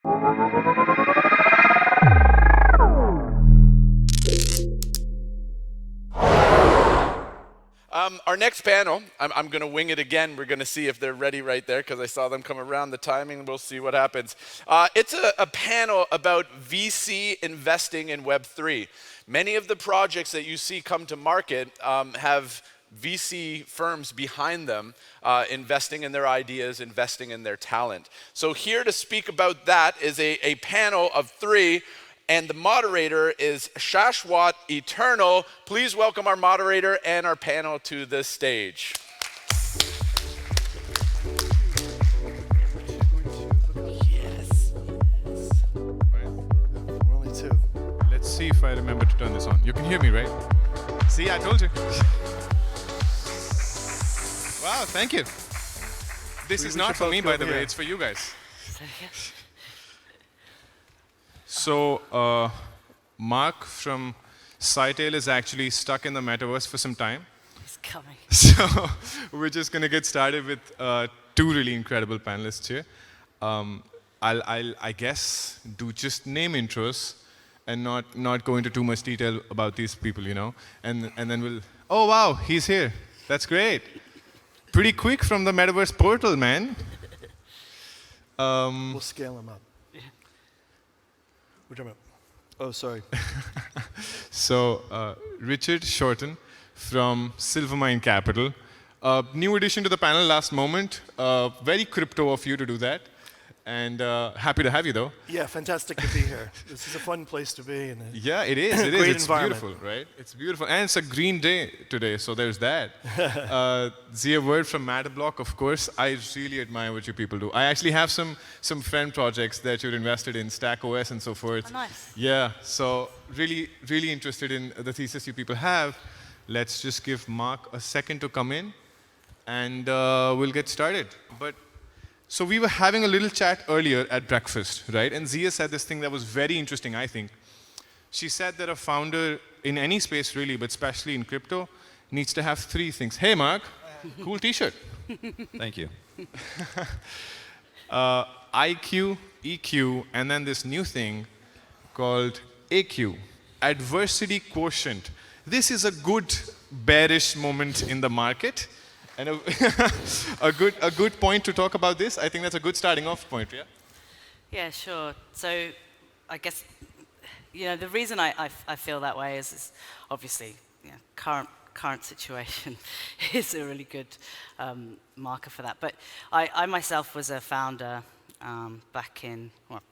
Our next panel, I'm going to wing it again. We're going to see if they're ready right there because I saw them come around the timing. We'll see what happens. It's a panel about VC investing in Web3. Many of the projects that you see come to market have VC firms behind them investing in their ideas, investing in their talent. So here to speak about that is a panel of three. And the moderator is Shashwat Eternal. Please welcome our moderator and our panel to the stage. Yes. We're only two. Let's see if I remember to turn this on. You can hear me, right? See, I told you. Wow, thank you. This is not for me, by the way. It's for you guys. So, Mark from SciTail is actually stuck in the metaverse for some time. He's coming. So, we're just going to get started with two really incredible panelists here. I guess, do just name intros and not go into too much detail about these people, you know. And then we'll, oh wow, he's here. That's great. Pretty quick from the metaverse portal, man. We'll scale him up. Oh, sorry. So, Richard Shorten from Silvermine Capital. New addition to the panel last moment. Very crypto of you to do that. And happy to have you, though. Yeah, fantastic to be here. This is a fun place to be. And yeah, it is. It is. It's beautiful, right? It's beautiful. And it's a green day today, so there's that. Zia Word from Matterblock, of course. I really admire what you people do. I actually have some friend projects that you're invested in, StackOS and so forth. Oh, nice. Yeah, so really interested in the thesis you people have. Let's just give Mark a second to come in, and we'll get started. So we were having a little chat earlier at breakfast, right? And Zia said this thing that was very interesting, I think. She said that a founder in any space really, but especially in crypto, needs to have three things. Hey, Mark, cool t-shirt. Thank you. IQ, EQ, and then this new thing called AQ, adversity quotient. This is a good bearish moment in the market. And a good point to talk about this. I think that's a good starting off point, yeah? Yeah, sure. So I guess, you know, the reason I feel that way is obviously, you know, current situation is a really good marker for that. But I myself was a founder back in, well,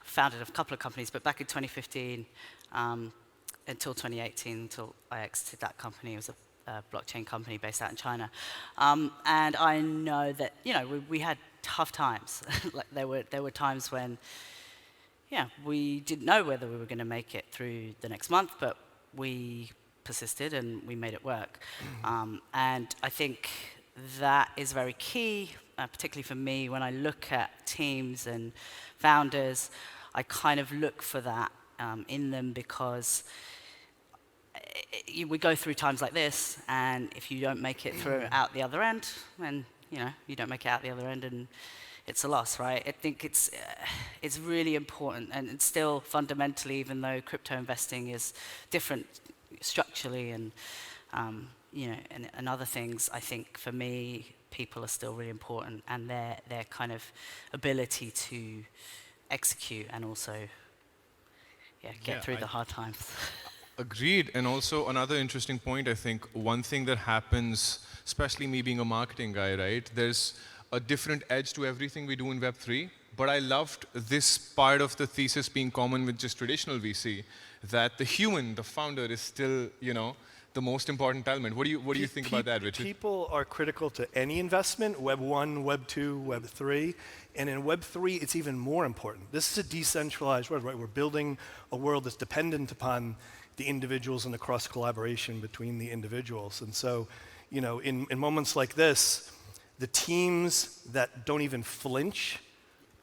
I founded a couple of companies, but back in 2015 until 2018, until I exited that company. It was a blockchain company based out in China. And I know that, you know, we had tough times. Like there were times when, yeah, we didn't know whether we were going to make it through the next month, but we persisted and we made it work. And I think that is very key, particularly for me, when I look at teams and founders, I kind of look for that in them because we go through times like this, and if you don't make it through out the other end, then you know you don't make it out the other end, and it's a loss, right? I think it's really important, and it's still fundamentally, even though crypto investing is different structurally, and you know, and other things. I think for me, people are still really important, and their kind of ability to execute and also get through the hard times. Agreed, and also another interesting point, I think, one thing that happens, especially me being a marketing guy, right? There's a different edge to everything we do in Web3, but I loved this part of the thesis being common with just traditional VC, that the human, the founder, is still, you know, the most important element. What do you think about that, Richard? People are critical to any investment, Web 1, Web 2, Web 3. And in Web 3, it's even more important. This is a decentralized world, right? We're building a world that's dependent upon the individuals and the cross-collaboration between the individuals. And so, you know, in moments like this, the teams that don't even flinch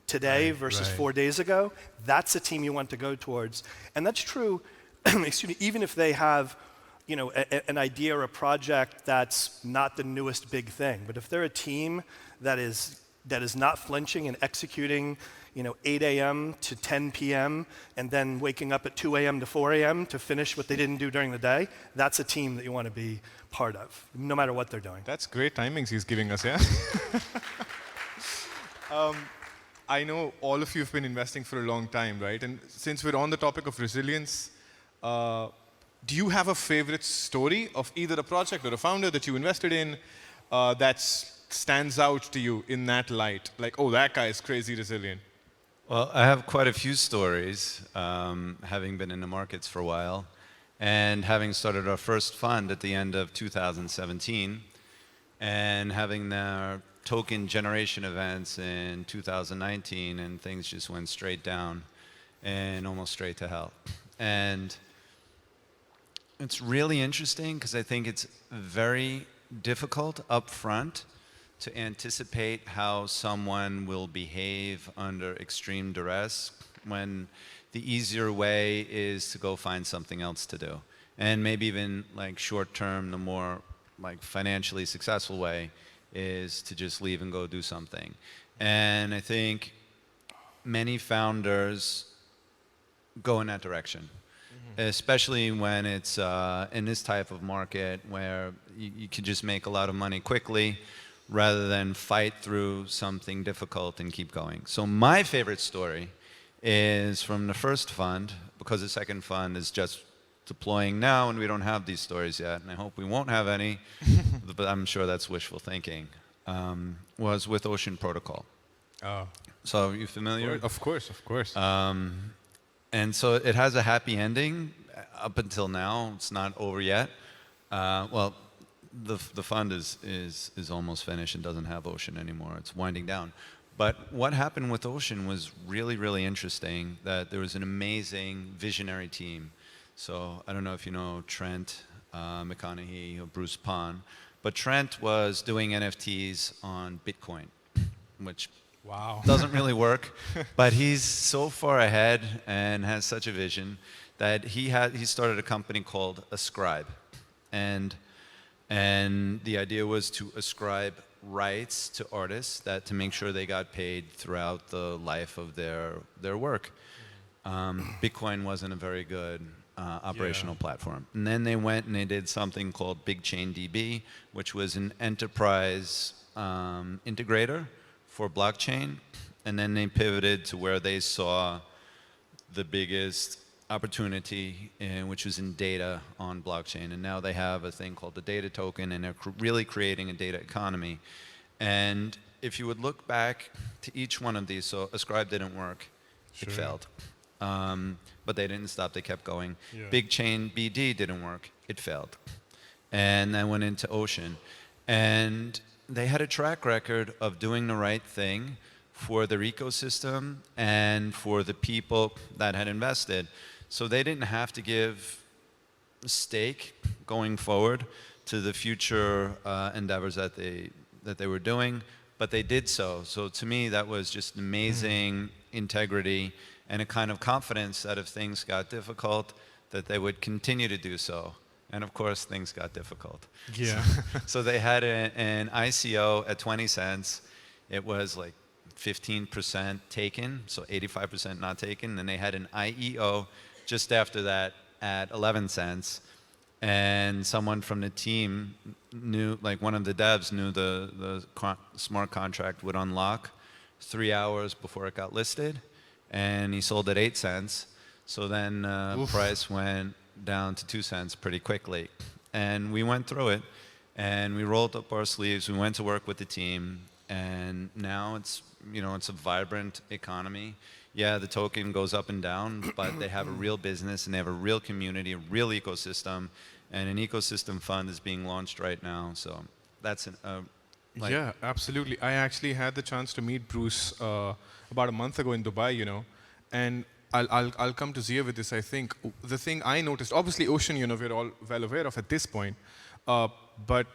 today versus 4 days ago, that's a team you want to go towards. And that's true, excuse me, even if they have, you know, an idea or a project that's not the newest big thing. But if they're a team that is not flinching and executing, 8 a.m. to 10 p.m. and then waking up at 2 a.m. to 4 a.m. to finish what they didn't do during the day, that's a team that you want to be part of, no matter what they're doing. That's great timings he's giving us, yeah? I know all of you have been investing for a long time, right? And since we're on the topic of resilience, do you have a favorite story of either a project or a founder that you invested in that stands out to you in that light? Like, oh, that guy is crazy resilient. Well, I have quite a few stories, having been in the markets for a while, and having started our first fund at the end of 2017, and having their token generation events in 2019, and things just went straight down and almost straight to hell. And it's really interesting because I think it's very difficult up front to anticipate how someone will behave under extreme duress when the easier way is to go find something else to do. And maybe even like short term, the more like financially successful way is to just leave and go do something. And I think many founders go in that direction. Especially when it's in this type of market where you can just make a lot of money quickly rather than fight through something difficult and keep going. So my favorite story is from the first fund, because the second fund is just deploying now and we don't have these stories yet, and I hope we won't have any, but I'm sure that's wishful thinking, was with Ocean Protocol. Oh. So are you familiar? Of course, of course. And so it has a happy ending up until now. It's not over yet. Well, the fund is almost finished and doesn't have Ocean anymore. It's winding down. But what happened with Ocean was really, really interesting, that there was an amazing visionary team. So I don't know if you know Trent McConaughey or Bruce Pond, but Trent was doing NFTs on Bitcoin, which wow. doesn't really work, but he's so far ahead and has such a vision that he started a company called Ascribe, and the idea was to ascribe rights to artists to make sure they got paid throughout the life of their work. Bitcoin wasn't a very good operational platform, and then they went and they did something called BigChainDB, which was an enterprise integrator for blockchain, and then they pivoted to where they saw the biggest opportunity, which was in data on blockchain. And now they have a thing called the data token, and they're really creating a data economy. And if you would look back to each one of these, so Ascribe didn't work, it failed. But they didn't stop, they kept going. Yeah. BigChainBD didn't work, it failed. And then went into Ocean. And they had a track record of doing the right thing for their ecosystem and for the people that had invested. So they didn't have to give a stake going forward to the future endeavors that they were doing, but they did so. So to me, that was just amazing integrity and a kind of confidence that if things got difficult, that they would continue to do so. And of course, things got difficult. Yeah. So they had an ICO at 20 cents. It was like 15% taken, so 85% not taken. Then they had an IEO just after that at 11 cents. And someone from the team knew, like one of the devs knew the smart contract would unlock 3 hours before it got listed. And he sold at 8 cents. So then price went down to 2 cents pretty quickly. And we went through it, and we rolled up our sleeves. We went to work with the team, and now it's a vibrant economy. Yeah, the token goes up and down, but they have a real business, and they have a real community, a real ecosystem, and an ecosystem fund is being launched right now. So that's yeah, absolutely. I actually had the chance to meet Bruce about a month ago in Dubai, and I'll come to Zia with this. I think the thing I noticed, obviously Ocean, we're all well aware of at this point, but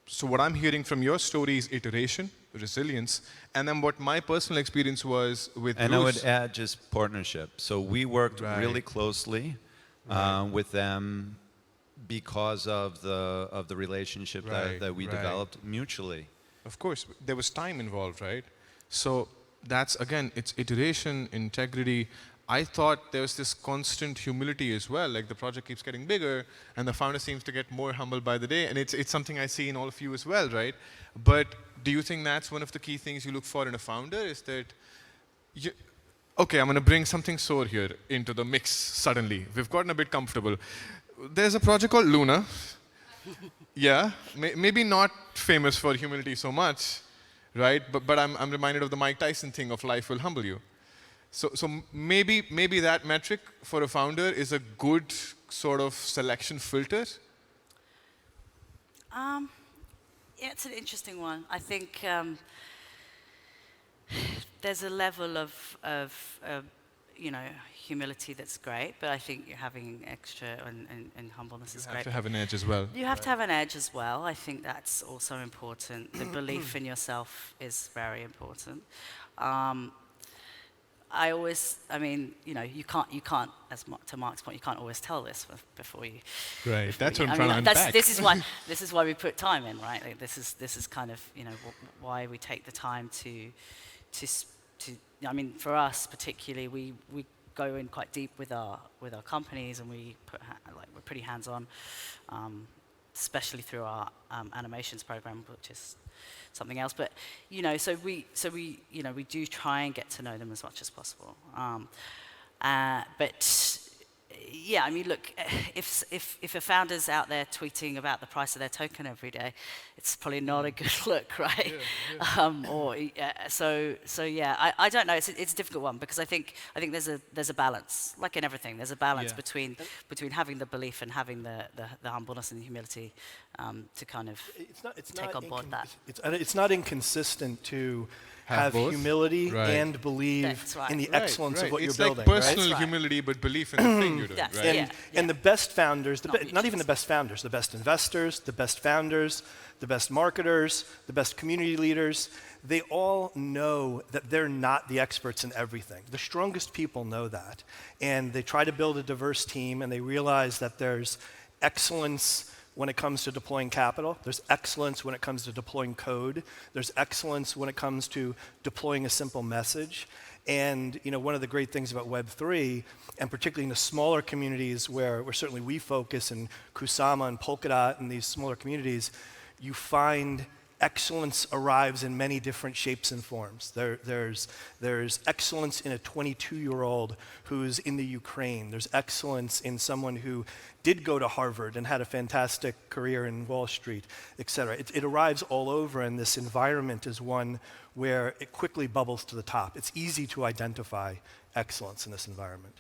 so what I'm hearing from your story is iteration, resilience, and then what my personal experience was with Bruce. And I would add just partnership. So we worked really closely with them because of the relationship that we developed mutually. Of course, there was time involved, right? So that's, again, it's iteration, integrity. I thought there was this constant humility as well. Like the project keeps getting bigger, and the founder seems to get more humble by the day. And it's something I see in all of you as well, right? But do you think that's one of the key things you look for in a founder? Is that, okay, I'm going to bring something sore here into the mix suddenly. We've gotten a bit comfortable. There's a project called Luna. Yeah, maybe not famous for humility so much, right? But I'm reminded of the Mike Tyson thing of life will humble you. So maybe that metric for a founder is a good sort of selection filter? Yeah, it's an interesting one. I think there's a level of humility that's great, but I think having extra and humbleness is great. You have to have an edge as well. You have to have an edge as well. I think that's also important. The belief in yourself is very important. You can't, to Mark's point, you can't always tell this before you. Right. That's what I'm trying to unpack. This is why we put time in, right? Like this is kind of why we take the time to. I mean, for us particularly, we go in quite deep with our companies, and we're pretty hands-on, especially through our animations program, which is something else. But so we do try and get to know them as much as possible. But yeah, I mean, look, if a founder's out there tweeting about the price of their token every day, it's probably not a good look, right? So yeah, I don't know. It's a difficult one because I think there's a balance, like in everything. There's a balance between having the belief and having the humbleness and the humility to kind of take on board that. It's not inconsistent to have both? humility and believe in the excellence of what you're building. It's like personal humility, but belief in the thing you're doing, right? And the best founders, not even the best founders, the best investors, the best founders, the best marketers, the best community leaders, they all know that they're not the experts in everything. The strongest people know that. And they try to build a diverse team, and they realize that there's excellence when it comes to deploying capital. There's excellence when it comes to deploying code. There's excellence when it comes to deploying a simple message. And one of the great things about Web3, and particularly in the smaller communities where certainly we focus, in Kusama and Polkadot and these smaller communities, you find excellence arrives in many different shapes and forms. There's excellence in a 22-year-old who's in the Ukraine. There's excellence in someone who did go to Harvard and had a fantastic career in Wall Street, et cetera. It arrives all over, and this environment is one where it quickly bubbles to the top. It's easy to identify excellence in this environment.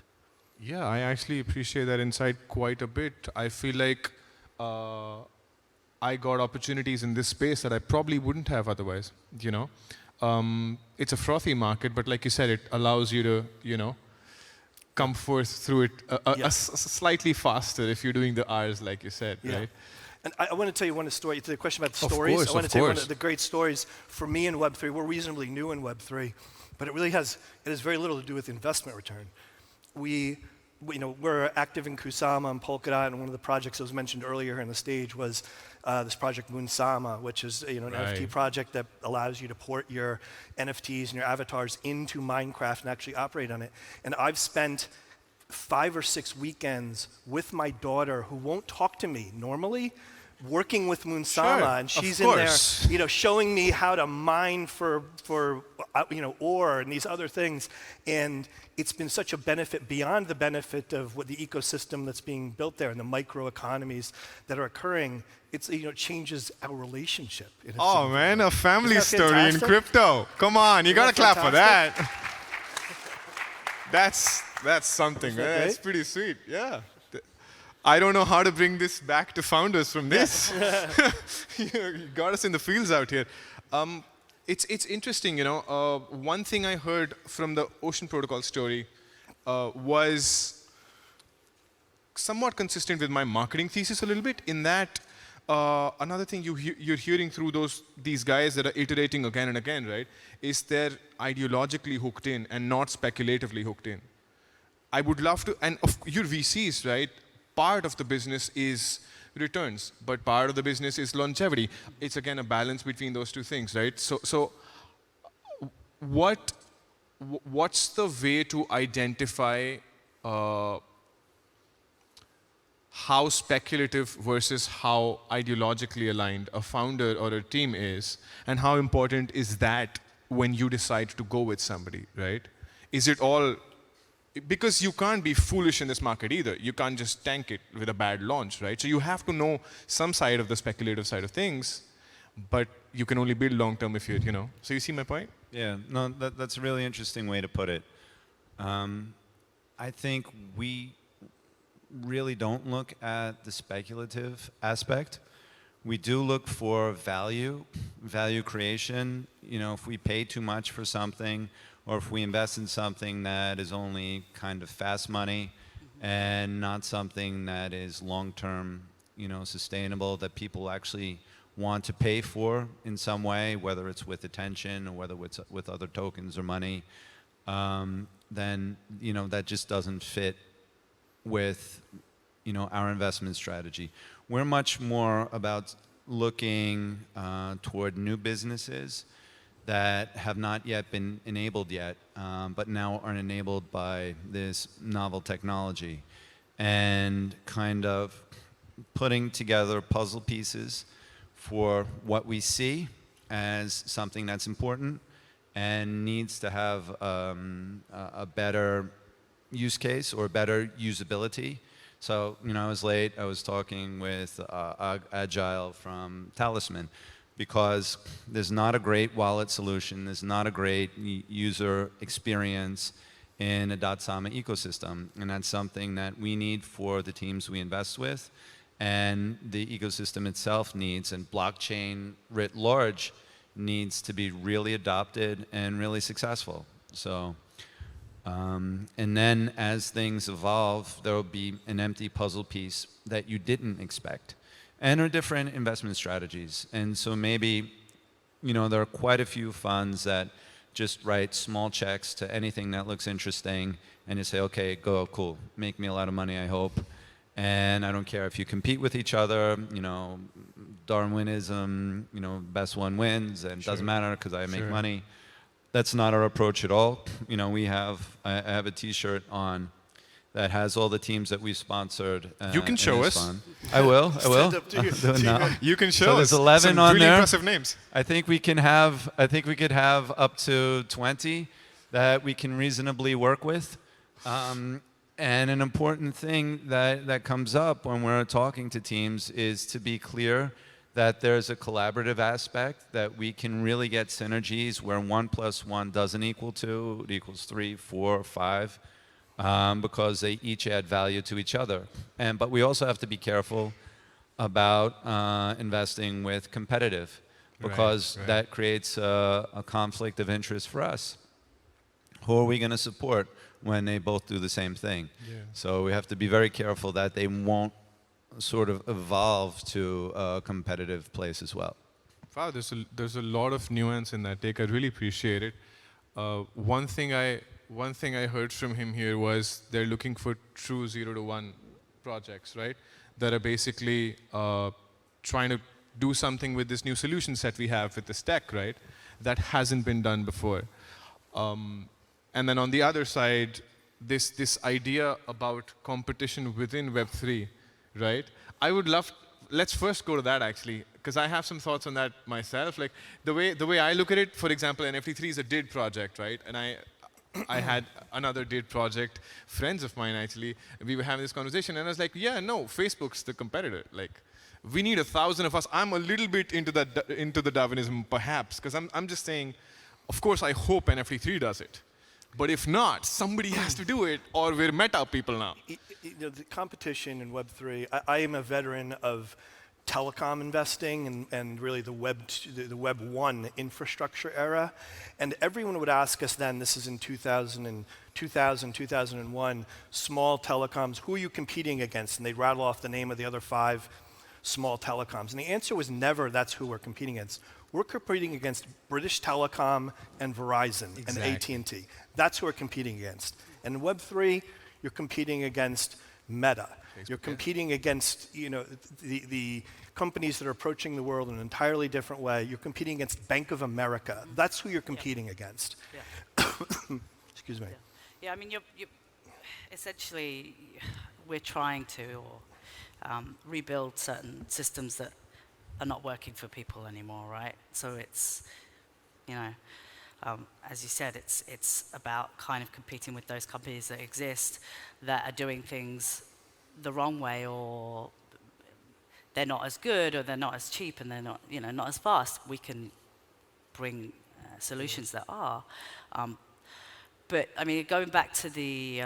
Yeah, I actually appreciate that insight quite a bit. I feel like I got opportunities in this space that I probably wouldn't have otherwise, It's a frothy market, but like you said, it allows you to, come forth through it slightly faster if you're doing the R's, like you said, right? And I want to tell you one story, to the question about the stories. I want to tell you one of the great stories for me in Web3. We're reasonably new in Web3, but it has very little to do with investment return. We're active in Kusama and Polkadot, and one of the projects that was mentioned earlier on the stage was this project Moonsama, which is an NFT project that allows you to port your NFTs and your avatars into Minecraft and actually operate on it. And I've spent 5 or 6 weekends with my daughter, who won't talk to me normally, working with Moonsama, and she's in there, showing me how to mine for ore and these other things. And it's been such a benefit beyond the benefit of what the ecosystem that's being built there and the microeconomies that are occurring. It changes our relationship. Oh man, a family story in crypto. Come on, you gotta clap for that. That's something. That's pretty sweet. Yeah. I don't know how to bring this back to founders from this. You got us in the fields out here. It's interesting, one thing I heard from the Ocean Protocol story was somewhat consistent with my marketing thesis a little bit, in that another thing you're hearing through these guys that are iterating again and again, right, is they're ideologically hooked in and not speculatively hooked in. I would love to, and your VCs, right, part of the business is returns, but part of the business is longevity. It's again a balance between those two things, right? So what what's the way to identify how speculative versus how ideologically aligned a founder or a team is, and how important is that when you decide to go with somebody, right? Is it all, because you can't be foolish in this market either. You can't just tank it with a bad launch, right? So you have to know some side of the speculative side of things, but you can only build long term if you know. So you see my point? Yeah, no, that's a really interesting way to put it. I think we really don't look at the speculative aspect. We do look for value creation. If we pay too much for something, or if we invest in something that is only kind of fast money and not something that is long-term, sustainable, that people actually want to pay for in some way, whether it's with attention or whether it's with other tokens or money, then that just doesn't fit with our investment strategy. We're much more about looking toward new businesses that have not yet been enabled yet, but now are enabled by this novel technology, and kind of putting together puzzle pieces for what we see as something that's important and needs to have a better use case or better usability. So, I was late, I was talking with Agile from Talisman, because there's not a great wallet solution, there's not a great user experience in a .sama ecosystem, and that's something that we need for the teams we invest with, and the ecosystem itself needs, and blockchain writ large needs to be really adopted and really successful. So, and then as things evolve, there will be an empty puzzle piece that you didn't expect, and are different investment strategies. And so maybe, there are quite a few funds that just write small checks to anything that looks interesting, and you say, okay, go, cool, make me a lot of money, I hope. And I don't care if you compete with each other, Darwinism, best one wins, and it doesn't matter because I make money. That's not our approach at all. I have a T-shirt on that has all the teams that we've sponsored. You can show us. Fund. I will. Stand up to you. You can show so us. There's 11 some on really there. Impressive names. I think we could have up to 20 that we can reasonably work with. And an important thing that comes up when we're talking to teams is to be clear that there's a collaborative aspect, that we can really get synergies where 1 + 1 doesn't equal 2, it equals 3, 4, 5, because they each add value to each other. But we also have to be careful about investing with competitive, because that creates a conflict of interest for us. Who are we going to support when they both do the same thing? Yeah. So we have to be very careful that they won't sort of evolve to a competitive place as well. Wow, there's a lot of nuance in that take. I really appreciate it. One thing I heard from him here was they're looking for true 0 to 1 projects, right? That are basically trying to do something with this new solution set we have with this tech, right? That hasn't been done before. And then on the other side, this idea about competition within Web3, right? I would love, let's first go to that actually, because I have some thoughts on that myself. Like the way I look at it, for example, NFT3 is a DID project, right? And I had another DID project, friends of mine actually, we were having this conversation, and I was like, yeah, no, Facebook's the competitor. Like, we need 1,000 of us. I'm a little bit into the Darwinism, perhaps, because I'm just saying, of course, I hope NFT3 does it. But if not, somebody has to do it, or we're meta people now. The competition in Web3, I am a veteran of telecom investing and really the Web 1 infrastructure era. And everyone would ask us then, this is in 2000, 2001, small telecoms, who are you competing against? And they'd rattle off the name of the other 5 small telecoms. And the answer was never, that's who we're competing against. We're competing against British Telecom and Verizon and AT&T. That's who we're competing against. And in Web3, you're competing against Meta. You're competing against the companies that are approaching the world in an entirely different way. You're competing against Bank of America. That's who you're competing against. Excuse me. Yeah, I mean, essentially, we're trying to rebuild certain systems that are not working for people anymore, right? So it's, you know, as you said, it's about kind of competing with those companies that exist that are doing things the wrong way, or they're not as good, or they're not as cheap, and they're not, you know, not as fast. We can bring solutions that are. But I mean, going back to the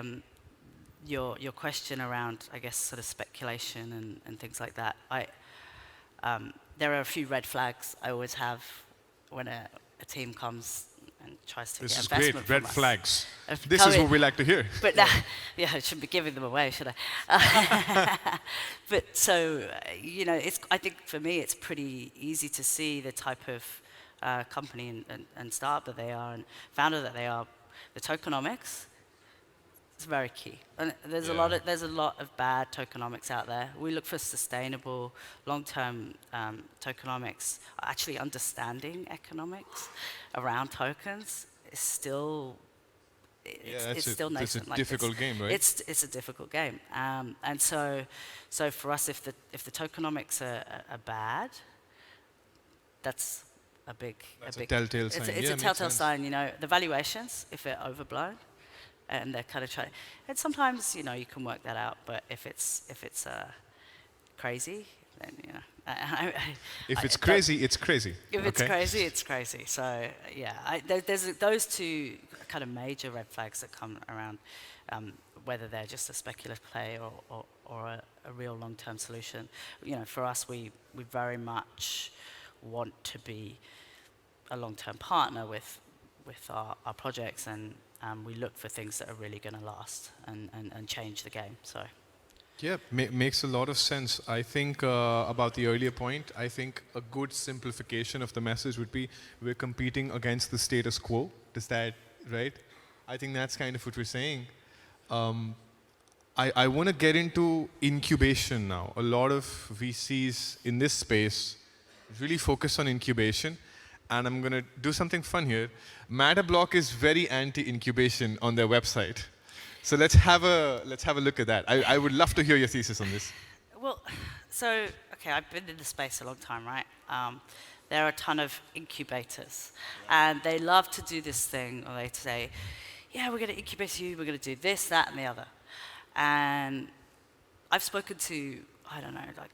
your question around, I guess, sort of speculation and things like that, there are a few red flags I always have when a team comes and tries to This get is investment great. from Red us. flags. If This come is in- what we like to hear. But yeah, I shouldn't be giving them away, should I? But so, you know, I think for me, it's pretty easy to see the type of company and startup that they are and founder that they are. The tokenomics, it's very key. And there's a lot of bad tokenomics out there. We look for sustainable, long-term tokenomics. Actually, understanding economics around tokens is still it's still nascent. It's a difficult game, right? It's a difficult game, and so for us, if the tokenomics are bad, that's a big telltale sign. It's Yeah, a makes telltale sense. sign. You know, the valuations, if they're overblown, and they're kind of trying. And sometimes, you know, you can work that out, but if it's crazy, then, you know. If it's crazy, it's crazy. If it's okay? crazy, it's crazy. So yeah, there's those two kind of major red flags that come around, whether they're just a speculative play or a real long-term solution. You know, for us, we very much want to be a long-term partner with our projects, and we look for things that are really going to last and change the game. So. Yeah, makes a lot of sense. I think about the earlier point, I think a good simplification of the message would be we're competing against the status quo. Is that right? I think that's kind of what we're saying. I want to get into incubation now. A lot of VCs in this space really focus on incubation. And I'm going to do something fun here. Matterblock is very anti-incubation on their website. So let's have a look at that. I would love to hear your thesis on this. Well, so, okay, I've been in the space a long time, right? There are a ton of incubators, and they love to do this thing, or they say, yeah, we're going to incubate you, we're going to do this, that, and the other. And I've spoken to, I don't know, like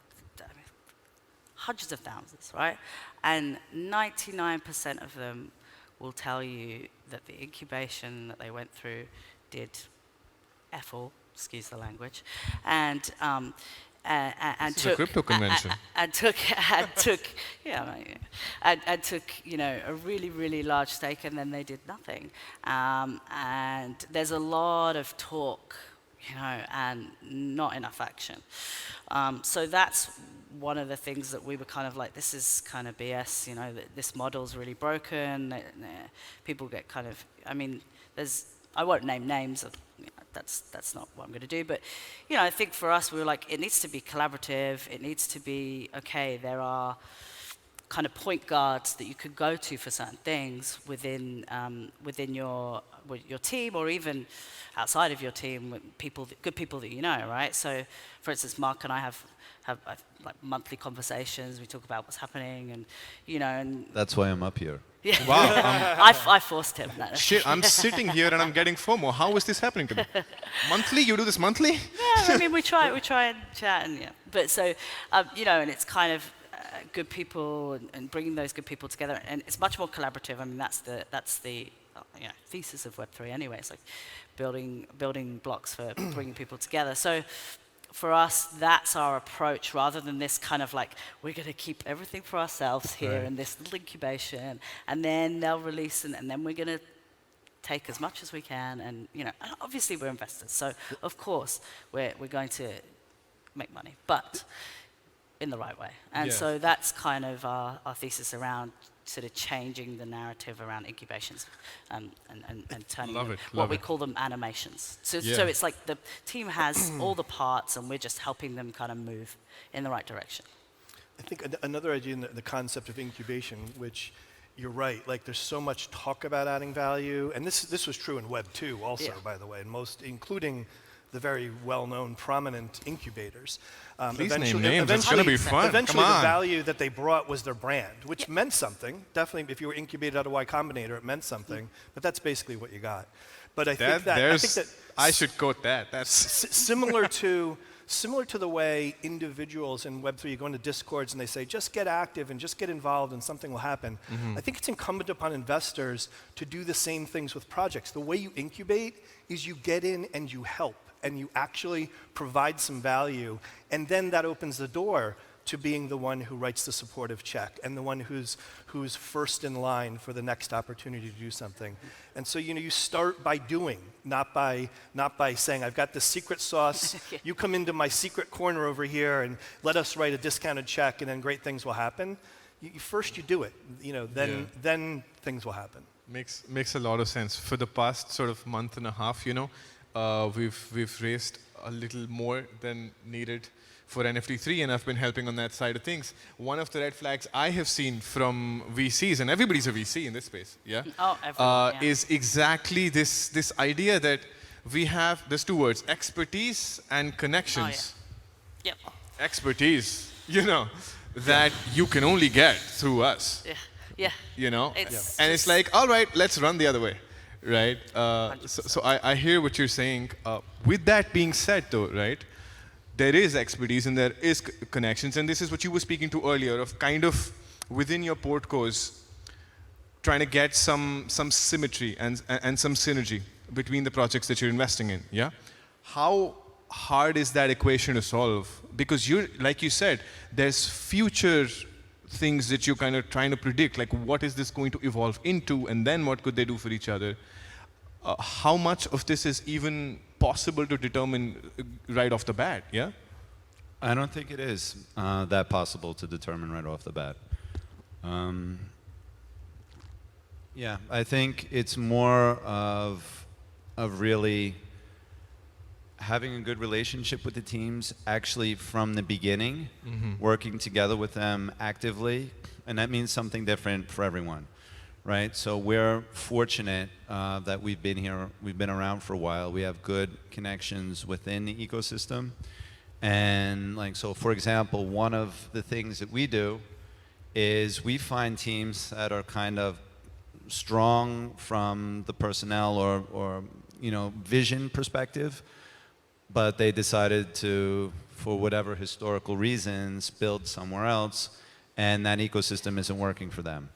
hundreds of thousands, right? And 99% of them will tell you that the incubation that they went through did F all, excuse the language, and This is a crypto convention. and took you know, a really large stake, and then they did nothing. And there's a lot of talk, you know, and not enough action. So that's one of the things that we were kind of like, this is kind of BS, you know, that this model's really broken. People get kind of, I mean, I won't name names, you know, that's not what I'm going to do, but, you know, I think for us, we were like, it needs to be collaborative, it needs to be, okay, there are kind of point guards that you could go to for certain things within your team, or even outside of your team, with good people that you know, right? So, for instance, Mark and I have like monthly conversations. We talk about what's happening, and, you know, and That's why I'm up here. yeah. Wow. I forced him. No. Shit, I'm sitting here and I'm getting FOMO. How is this happening to me? Monthly? You do this monthly? Yeah, I mean, we try and chat, and yeah. But so, you know, and it's kind of good people and bringing those good people together, and it's much more collaborative. I mean, that's the you know, thesis of Web3 anyway. It's like building blocks for bringing people together. So for us, that's our approach, rather than this kind of like, we're going to keep everything for ourselves here in this little incubation, and then they'll release, and then we're going to take as much as we can, and, you know, and obviously we're investors, so of course we're going to make money, but in the right way. And Yeah. so that's kind of our thesis around sort of changing the narrative around incubations, and turning Love them, it, what love we it. call them animations. So Yeah. it's like the team has all the parts, and we're just helping them kind of move in the right direction. I think another idea in the concept of incubation, which you're right. Like there's so much talk about adding value, and this was true in Web 2 also, by the way, and including the very well-known prominent incubators. Please name names. It's going to be fun. Eventually, Come on. the value that they brought was their brand, which meant something. Definitely, if you were incubated out of Y Combinator, it meant something. But that's basically what you got. But I think that I should quote that. That's similar to the way individuals in Web3, you go into Discords and they say, just get active and just get involved and something will happen. I think it's incumbent upon investors to do the same things with projects. The way you incubate is you get in and you help and you actually provide some value, and then that opens the door to being the one who writes the supportive check and the one who's first in line for the next opportunity to do something. And so you start by doing, not by saying, I've got the secret sauce, you come into my secret corner over here and let us write a discounted check and then great things will happen. First you do it, then things will happen. Makes a lot of sense. For the past sort of month and a half, we've raised a little more than needed for NFT3, and I've been helping on that side of things. One of the red flags I have seen from VCs, and everybody's a VC in this space, is exactly this idea that we have, there's two words, expertise and connections. Yep. Expertise, that you can only get through us. Yeah. And it's like, all right, let's run the other way. Right? So I hear what you're saying. With that being said, though, right, there is expertise and there is connections, and this is what you were speaking to earlier, of kind of within your portcos, trying to get some symmetry and some synergy between the projects that you're investing in, yeah? How hard is that equation to solve? Because like you said, there's future things that you're kind of trying to predict, like what is this going to evolve into, and then what could they do for each other? How much of this is even possible to determine right off the bat, yeah? I don't think it is that possible to determine right off the bat. Yeah, I think it's more of really having a good relationship with the teams actually from the beginning, working together with them actively, and that means something different for everyone, right? So we're fortunate that we've been around for a while. We have good connections within the ecosystem, and so for example, one of the things that we do is we find teams that are kind of strong from the personnel or vision perspective, but they decided to, for whatever historical reasons, build somewhere else, and that ecosystem isn't working for them.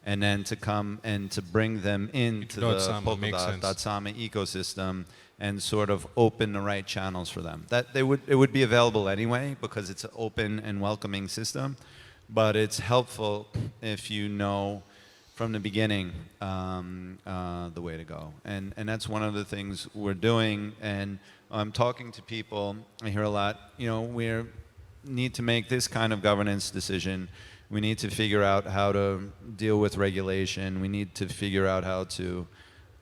And then to come and to bring them into the Polkadot.Sama ecosystem and sort of open the right channels for them. It would be available anyway because it's an open and welcoming system, but it's helpful if you know from the beginning the way to go. And that's one of the things we're doing. And I'm talking to people, I hear a lot, we need to make this kind of governance decision. We need to figure out how to deal with regulation. We need to figure out how to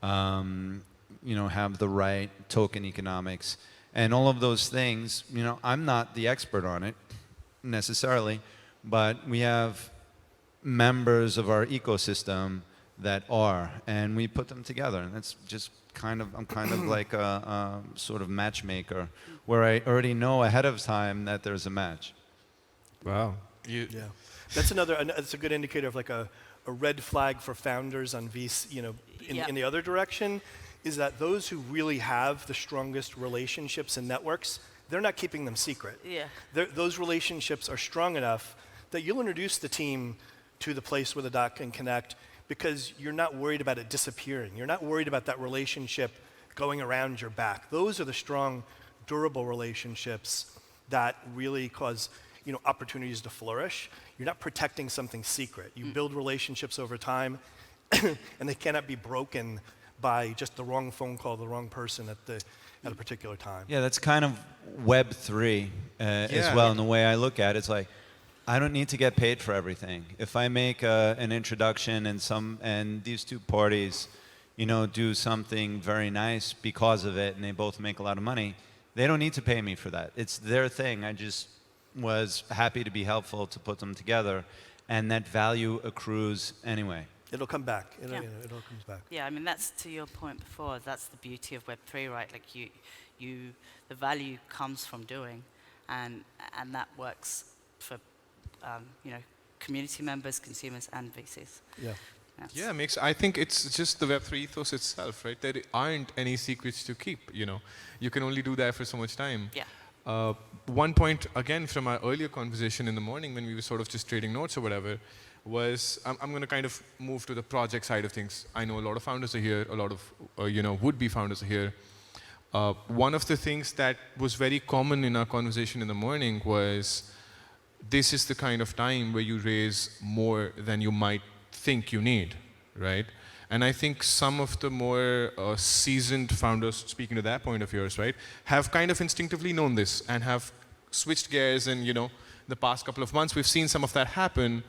have the right token economics. And all of those things, I'm not the expert on it necessarily, but we have members of our ecosystem that are, and we put them together. And that's just I'm kind of like a sort of matchmaker where I already know ahead of time that there's a match. Wow. Yeah. That's a good indicator of like a red flag for founders on VC, in the other direction, is that those who really have the strongest relationships and networks, they're not keeping them secret. Yeah. Those relationships are strong enough that you'll introduce the team to the place where the dot can connect because you're not worried about it disappearing. You're not worried about that relationship going around your back. Those are the strong, durable relationships that really cause opportunities to flourish. You're not protecting something secret. You build relationships over time, and they cannot be broken by just the wrong phone call, the wrong person at a particular time. Yeah, that's kind of Web3 as well. And the way I look at it, it's like, I don't need to get paid for everything. If I make an introduction and these two parties, do something very nice because of it, and they both make a lot of money, they don't need to pay me for that. It's their thing. I just was happy to be helpful to put them together, and that value accrues anyway. It'll come back. Yeah. It all comes back. Yeah, I mean, that's to your point before. That's the beauty of Web3, right? Like the value comes from doing, and that works for, community members, consumers, and VCs. Yeah. Yeah, I think it's just the Web3 ethos itself, right? There aren't any secrets to keep, You can only do that for so much time. Yeah. One point, again, from our earlier conversation in the morning when we were sort of just trading notes or whatever, was I'm going to kind of move to the project side of things. I know a lot of founders are here, a lot of, would-be founders are here. One of the things that was very common in our conversation in the morning was, this is the kind of time where you raise more than you might think you need, right? And I think some of the more seasoned founders, speaking to that point of yours, right, have kind of instinctively known this and have switched gears. And the past couple of months, we've seen some of that happen.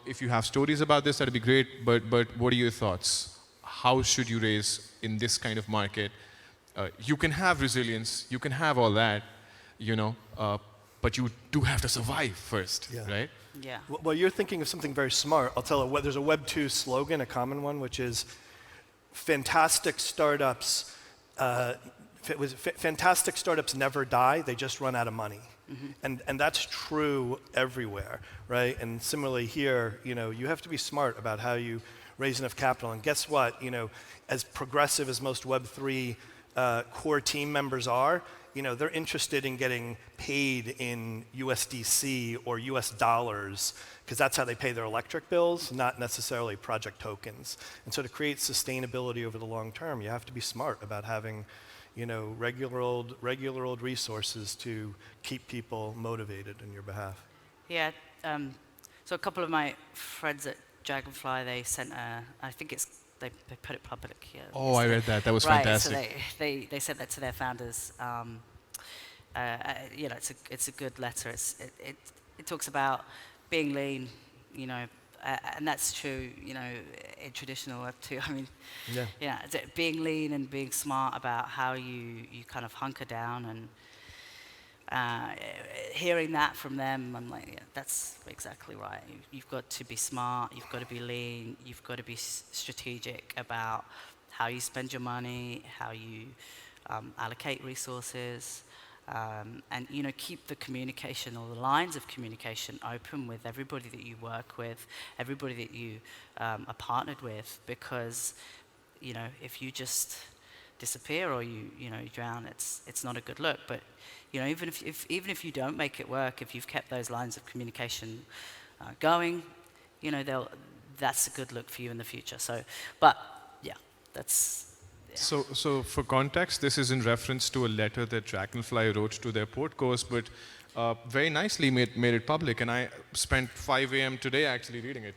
If you have stories about this, that'd be great. But what are your thoughts? How should you raise in this kind of market? You can have resilience, you can have all that, but you do have to survive first, right? Yeah. Well, you're thinking of something very smart. I'll tell you, there's a Web2 slogan, a common one, which is fantastic startups. Fantastic startups never die; they just run out of money, and that's true everywhere, right? And similarly here, you have to be smart about how you raise enough capital. And guess what? As progressive as most Web3 core team members are, they're interested in getting paid in USDC or US dollars, because that's how they pay their electric bills, not necessarily project tokens. And so to create sustainability over the long term, you have to be smart about having, regular old resources to keep people motivated on your behalf. Yeah. So a couple of my friends at Dragonfly, they sent I think they put it public here. Oh, I read that. That was fantastic. So they sent that to their founders. It's a good letter. It talks about being lean, and that's true, in traditional Web2. I mean, being lean and being smart about how you kind of hunker down, and hearing that from them, I'm like, yeah, that's exactly right. You've got to be smart, you've got to be lean, you've got to be strategic about how you spend your money, how you allocate resources, and keep the communication or the lines of communication open with everybody that you work with, everybody that you are partnered with, because if you just disappear or you drown, it's not a good look. But even if you don't make it work, if you've kept those lines of communication going, that's a good look for you in the future. So, but yeah, that's. Yeah. So for context, this is in reference to a letter that Dragonfly wrote to their port course, but very nicely made it public. And I spent 5 a.m. today actually reading it.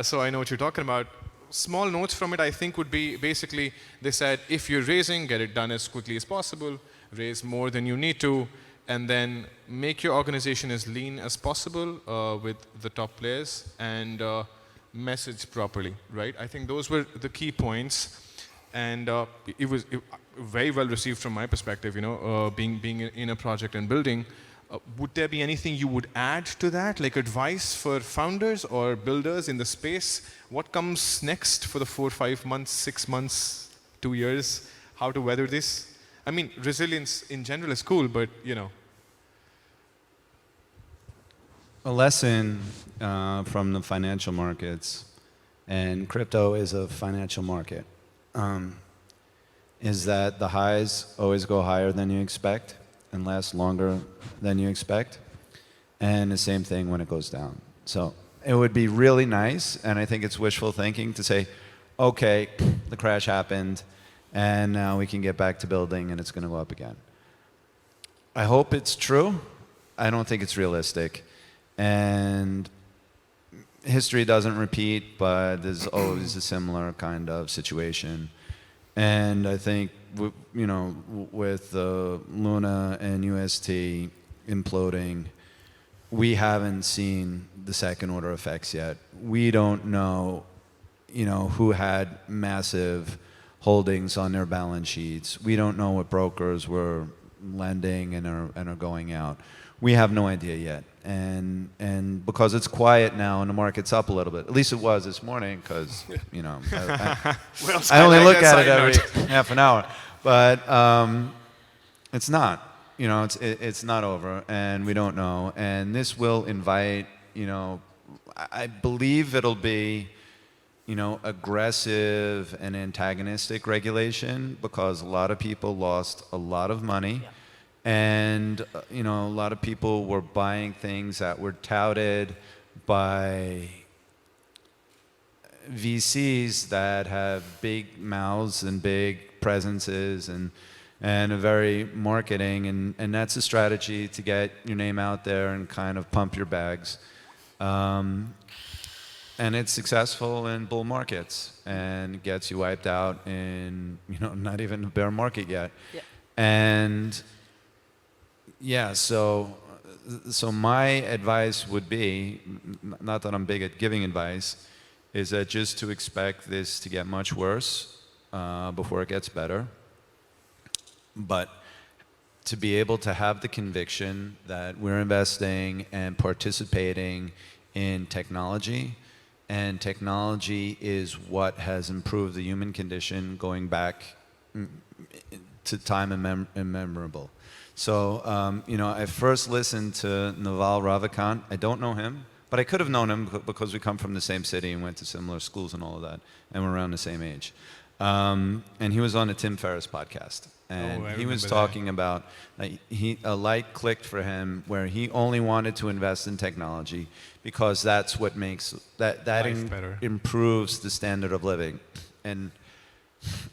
So I know what you're talking about. Small notes from it, I think, would be basically, they said, if you're raising, get it done as quickly as possible, raise more than you need to, and then make your organization as lean as possible with the top players, and message properly, right? I think those were the key points. And it was very well received from my perspective, being in a project and building. Would there be anything you would add to that, like advice for founders or builders in the space? What comes next for the 4, 5 months, 6 months, 2 years? How to weather this? I mean, resilience in general is cool, but A lesson from the financial markets, and crypto is a financial market, is that the highs always go higher than you expect and last longer than you expect, and the same thing when it goes down. So it would be really nice, and I think it's wishful thinking, to say, okay, the crash happened, and now we can get back to building and it's going to go up again. I hope it's true. I don't think it's realistic. And history doesn't repeat, but there's always a similar kind of situation. And I think, with Luna and UST imploding, we haven't seen the second order effects yet. We don't know, who had massive holdings on their balance sheets. We don't know what brokers were lending and are going out. we have no idea yet. And because it's quiet now and the market's up a little bit, at least it was this morning, because you know I only look at it every half an hour, but it's not. You know, it's not over, and we don't know. And this will invite, you know, I believe it'll be, you know, aggressive and antagonistic regulation, because a lot of people lost a lot of money. Yeah. And, you know, a lot of people were buying things that were touted by VCs that have big mouths and big presences and a very marketing, and that's a strategy to get your name out there and kind of pump your bags. And it's successful in bull markets and gets you wiped out in, you know, not even a bear market yet. Yeah. And yeah, so my advice would be, not that I'm big at giving advice, is that just to expect this to get much worse before it gets better. But to be able to have the conviction that we're investing and participating in technology, and technology is what has improved the human condition going back to time immemorable. So, you know, I first listened to Naval Ravikant. I don't know him, but I could have known him because we come from the same city and went to similar schools and all of that, and we're around the same age. And he was on the Tim Ferriss podcast. And he was talking about, a light clicked for him where he only wanted to invest in technology because that's what makes, that improves the standard of living. And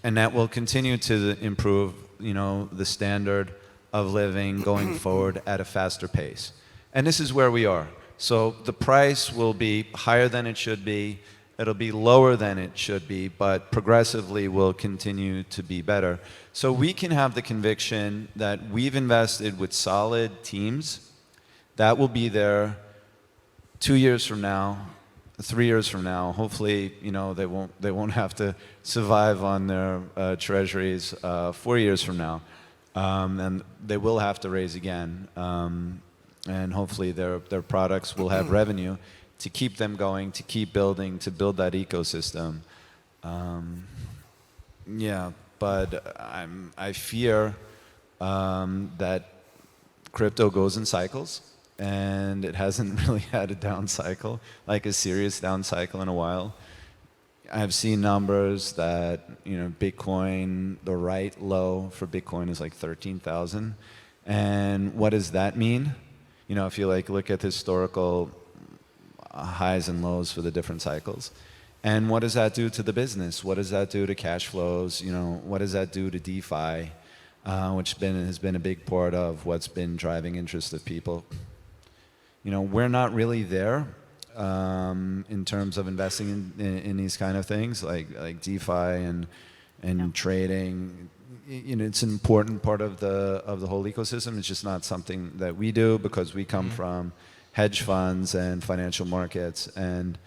that will continue to improve, you know, the standard of living going forward at a faster pace. And this is where we are. So the price will be higher than it should be. It'll be lower than it should be, but progressively will continue to be better. So we can have the conviction that we've invested with solid teams that will be there 2 years from now, 3 years from now. Hopefully, you know, they won't have to survive on their treasuries 4 years from now, and they will have to raise again. And hopefully their products will have revenue to keep them going, to keep building, to build that ecosystem. Yeah, but I fear that crypto goes in cycles, and it hasn't really had a down cycle, like a serious down cycle in a while. I've seen numbers that, you know, Bitcoin, the right low for Bitcoin is like 13,000. And what does that mean? You know, if you like look at historical highs and lows for the different cycles. And what does that do to the business? What does that do to cash flows? You know, what does that do to DeFi, which has been a big part of what's been driving interest of people? You know, we're not really there in terms of investing in these kind of things like DeFi and trading. You know, it's an important part of the whole ecosystem. It's just not something that we do because we come from hedge funds and financial markets, and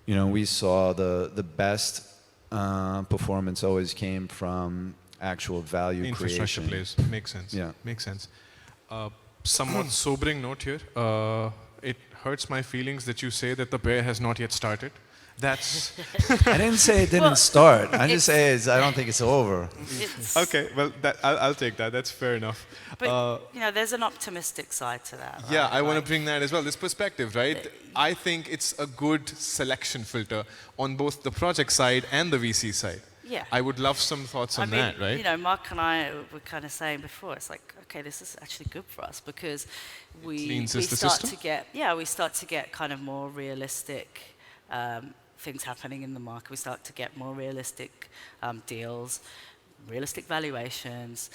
you know, we saw the best performance always came from actual value infrastructure creation. plays. Makes sense. Yeah, makes sense. Somewhat sobering note here. It hurts my feelings that you say that the bear has not yet started. That's I didn't say it didn't start. I just say I don't think it's over. okay. Well, I'll take that. That's fair enough. But you know, there's an optimistic side to that. Right? Yeah, I want to bring that as well. This perspective, right? I think it's a good selection filter on both the project side and the VC side. Yeah. I would love some thoughts on that, right? You know, Mark and I were kind of saying before, it's like, okay, this is actually good for us because we start to get kind of more realistic things happening in the market. We start to get more realistic deals, realistic valuations,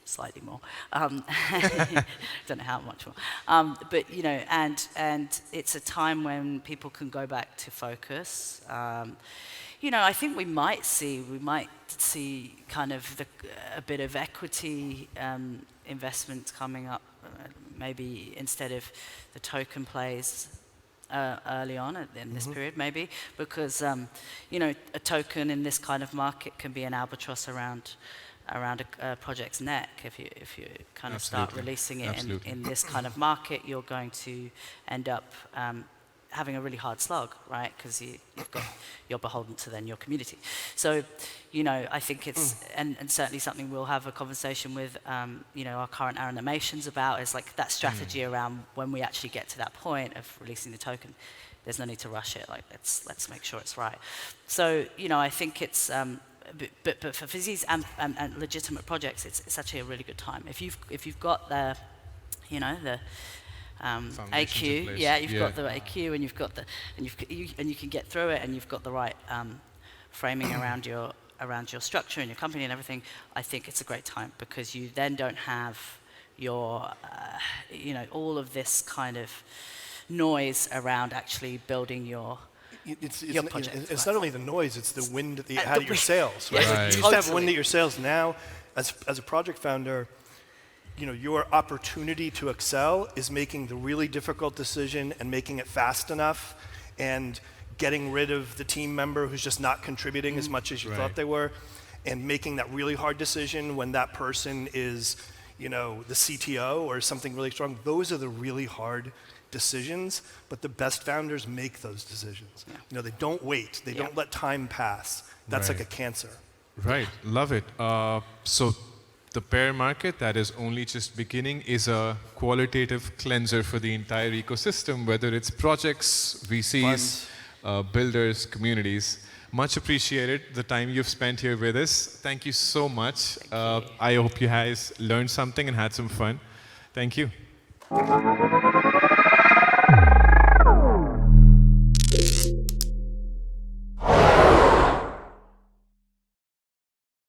slightly more. Don't know how much more. But you know, and it's a time when people can go back to focus. You know, I think we might see kind of a bit of equity investment coming up, maybe instead of the token plays early on in this period, maybe, because you know, a token in this kind of market can be an albatross around a project's neck. If you kind of start Absolutely. releasing it Absolutely. in this kind of market, you're going to end up having a really hard slog, right? Because you're beholden to then your community. So, you know, I think it's, and certainly something we'll have a conversation with, you know, our current animations about is like that strategy around when we actually get to that point of releasing the token. There's no need to rush it. Like, let's make sure it's right. So, you know, I think it's, but for these and legitimate projects, it's actually a really good time. If you've got the, you know, the Foundations in AQ, place. yeah, you've got the AQ, and you've got the, and you can get through it, and you've got the right framing around your structure and your company and everything. I think it's a great time because you then don't have your, you know, all of this kind of noise around actually building your project. It's not only the noise; it's the wind that you had at your sails, right? Yeah, Like, you used to have wind totally. at your sails. Now, as a project founder, you know, your opportunity to excel is making the really difficult decision and making it fast enough, and getting rid of the team member who's just not contributing as much as you thought they were, and making that really hard decision when that person is, you know, the CTO or something really strong. Those are the really hard decisions, but the best founders make those decisions. Yeah. You know, they don't wait. They don't let time pass. That's like a cancer. Right, love it. So the bear market that is only just beginning is a qualitative cleanser for the entire ecosystem, whether it's projects, VCs, builders, communities. Much appreciated the time you've spent here with us. Thank you so much. I hope you guys learned something and had some fun. Thank you.